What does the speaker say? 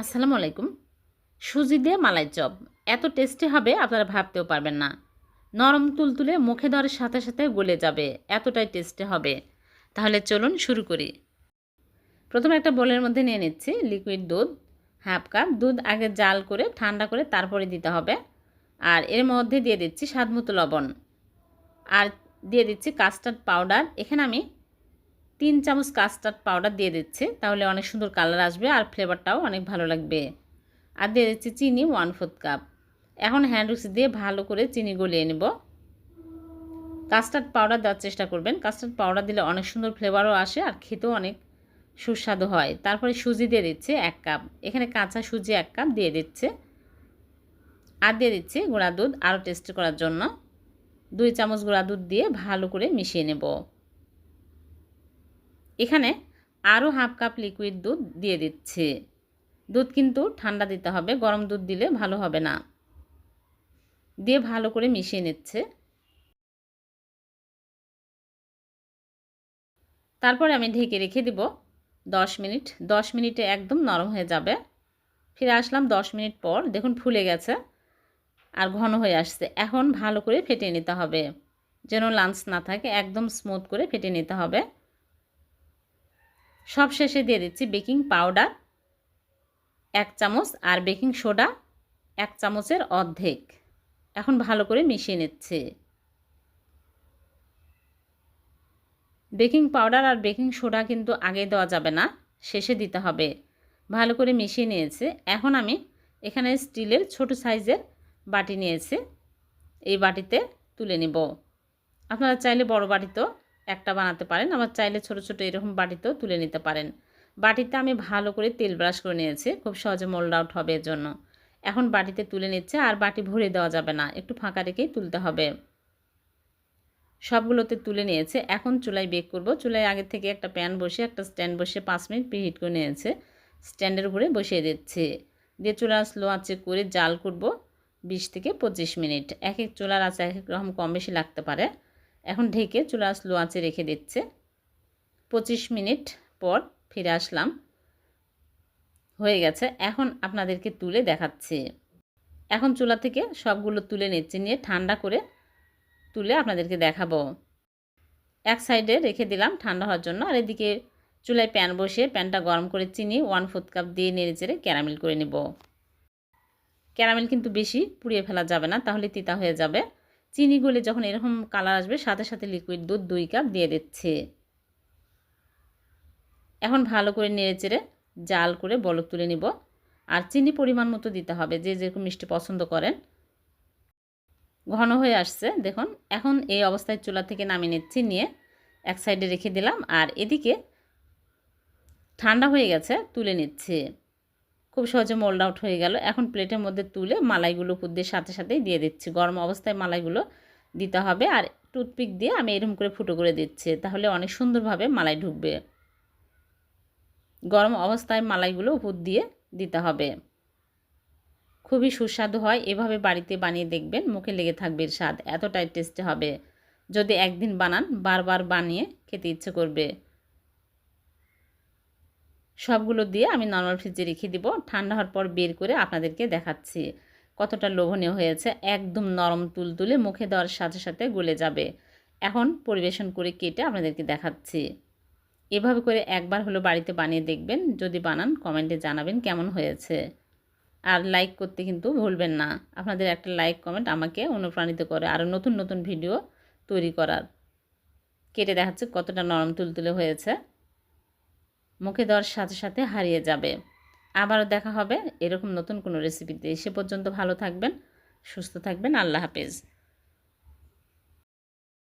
আসসালামু আলাইকুম। সুজি দিয়ে মালাই চপ এত টেস্টি হবে আপনারা ভাবতেও পারবেন না। নরম তুলতুলে মুখে দেওয়ার সাথে সাথে গলে যাবে, এতটাই টেস্টি হবে। তাহলে চলুন শুরু করি। প্রথমে একটা বোলের মধ্যে নিয়ে নিচ্ছি লিকুইড দুধ, হাফ কাপ। দুধ আগে জাল করে ঠান্ডা করে তারপরে দিতে হবে। আর এর মধ্যে দিয়ে দিচ্ছি স্বাদমতো লবণ, আর দিয়ে দিচ্ছি কাস্টার্ড পাউডার। এখানে আমি 3 চামচ কাস্টার্ড পাউডার দিয়ে দিচ্ছি, তাহলে অনেক সুন্দর কালার আসবে আর ফ্লেভারটাও অনেক ভালো লাগবে। আর দিয়ে দিচ্ছি চিনি 1/4 কাপ। এখন হ্যান্ড উইক্স দিয়ে ভালো করে চিনি গলিয়ে নেব। কাস্টার্ড পাউডার দেওয়ার চেষ্টা করবেন, কাস্টার্ড পাউডার দিলে অনেক সুন্দর ফ্লেভারও আসে আর খেতেও অনেক সুস্বাদু হয়। তারপরে সুজি দিয়ে দিচ্ছে 1 কাপ, এখানে কাঁচা সুজি 1 কাপ দিয়ে দিচ্ছে। আর দিয়ে দিচ্ছি গুঁড়া দুধ আরও টেস্ট করার জন্য। 2 চামচ গুঁড়া দুধ দিয়ে ভালো করে মিশিয়ে নেব। এখানে আরও হাফ কাপ লিকুইড দুধ দিয়ে দিচ্ছি। দুধ কিন্তু ঠান্ডা দিতে হবে, গরম দুধ দিলে ভালো হবে না। দিয়ে ভালো করে মিশিয়ে নিচ্ছে। তারপরে আমি ঢেকে রেখে দিব 10 মিনিট। 10 মিনিটে একদম নরম হয়ে যাবে। ফিরে আসলাম 10 মিনিট পর, দেখুন ফুলে গেছে আর ঘন হয়ে আসছে। এখন ভালো করে ফেটিয়ে নিতে হবে, যেন লাঞ্চ না থাকে, একদম স্মুথ করে ফেটিয়ে নিতে হবে। সব শেষে দিয়ে দিচ্ছি বেকিং পাউডার 1 চামচ আর বেকিং সোডা 1 চামচের অর্ধেক। এখন ভালো করে মিশিয়ে নিচ্ছি। বেকিং পাউডার আর বেকিং সোডা কিন্তু আগে দেওয়া যাবে না, শেষে দিতে হবে। ভালো করে মিশিয়ে নিয়েছে। এখন আমি এখানে স্টিলের ছোট সাইজের বাটি নিয়েছি, এই বাটিতে তুলে নিব। আপনারা চাইলে বড় বাটিতেও একটা বানাতে পারেন, আবার চাইলে ছোট ছোট এরকম বাটিতেও তুলে নিতে পারেন। বাটিতে আমি ভালো করে তেল ব্রাশ করে নিয়েছি, খুব সহজে মোল্ড আউট হবে এর জন্য। এখন বাটিতে তুলে নিচ্ছে, আর বাটি ভরে দেওয়া যাবে না, একটু ফাঁকা রেখেই তুলতে হবে। সবগুলোতে তুলে নিয়েছে। এখন চুলায় বেক করব। চুলায় আগে থেকে একটা প্যান বসে একটা স্ট্যান্ড বসে 5 মিনিট প্রিহিট করে নিয়েছে। স্ট্যান্ডের উপরে বসিয়ে দিচ্ছে। দিয়ে চুলা স্লো আঁচে করে জাল করব 20 থেকে 25 মিনিট। এক এক চুলার আঁচে এক এক রকম কম বেশি লাগতে পারে। এখন ঢেকে চুলা স্লো আঁচে রেখে দিচ্ছে। 25 মিনিট পর ফিরে আসলাম, হয়ে গেছে। এখন আপনাদেরকে তুলে দেখাচ্ছি। এখন চুলা থেকে সবগুলো তুলে নিচ্ছি, নিয়ে ঠান্ডা করে তুলে আপনাদেরকে দেখাবো। এক সাইডে রেখে দিলাম ঠান্ডা হওয়ার জন্য, আর এদিকে চুলায় প্যান বসিয়ে প্যানটা গরম করে চিনি 1/4 কাপ দিয়ে নেড়েচেড়ে ক্যারামেল করে নেব। ক্যারামেল কিন্তু বেশি পুড়িয়ে ফেলা যাবে না, তাহলে তিতা হয়ে যাবে। চিনি গলে যখন এরকম কালার আসবে, সাথে সাথে লিকুইড দুধ 2 কাপ দিয়ে দিচ্ছে। এখন ভালো করে নেড়েচেড়ে জাল করে বলক তুলে নিব। আর চিনি পরিমাণ মতো দিতে হবে, যে যেরকম মিষ্টি পছন্দ করেন। ঘন হয়ে আসছে দেখুন। এখন এই অবস্থায় চুলা থেকে নামিয়ে নিচ্ছি, নিয়ে এক সাইডে রেখে দিলাম। আর এদিকে ঠান্ডা হয়ে গেছে, তুলে নিচ্ছি। খুব সহজে মোল্ড আউট হয়ে গেল। এখন প্লেটের মধ্যে তুলে মালাইগুলো উপর দিয়ে সাথে সাথেই দিয়ে দিচ্ছি। গরম অবস্থায় মালাইগুলো দিতে হবে, আর টুথপিক দিয়ে আমি এরকম করে ফুটো করে দিচ্ছি, তাহলে অনেক সুন্দরভাবে মালাই ঢুকবে। গরম অবস্থায় মালাইগুলো উপর দিয়ে দিতে হবে। খুবই সুস্বাদু হয়, এভাবে বাড়িতে বানিয়ে দেখবেন, মুখে লেগে থাকবে এর স্বাদ, এতটাই টেস্টি হবে। যদি একদিন বানান, বারবার বানিয়ে খেতে ইচ্ছে করবে। সবগুলো দিয়ে আমি নরমাল ফ্রিজে রেখে দিব। ঠান্ডা হওয়ার পর বের করে আপনাদেরকে দেখাচ্ছি কতটা লোভনীয় হয়েছে। একদম নরম তুলতুলে, মুখে দেওয়ার সাথে সাথে গলে যাবে। এখন পরিবেশন করে কেটে আপনাদেরকে দেখাচ্ছি। এভাবে করে একবার হলো বাড়িতে বানিয়ে দেখবেন। যদি বানান কমেন্টে জানাবেন কেমন হয়েছে। আর লাইক করতে কিন্তু ভুলবেন না। আপনাদের একটা লাইক কমেন্ট আমাকে অনুপ্রাণিত করে আরও নতুন নতুন ভিডিও তৈরি করার। কেটে দেখাচ্ছে কতটা নরম তুলতুলে হয়েছে, মুখে দেওয়ার সাথে সাথে হারিয়ে যাবে। আবারও দেখা হবে এরকম নতুন কোনো রেসিপিতে। সে পর্যন্ত ভালো থাকবেন, সুস্থ থাকবেন। আল্লাহ হাফেজ।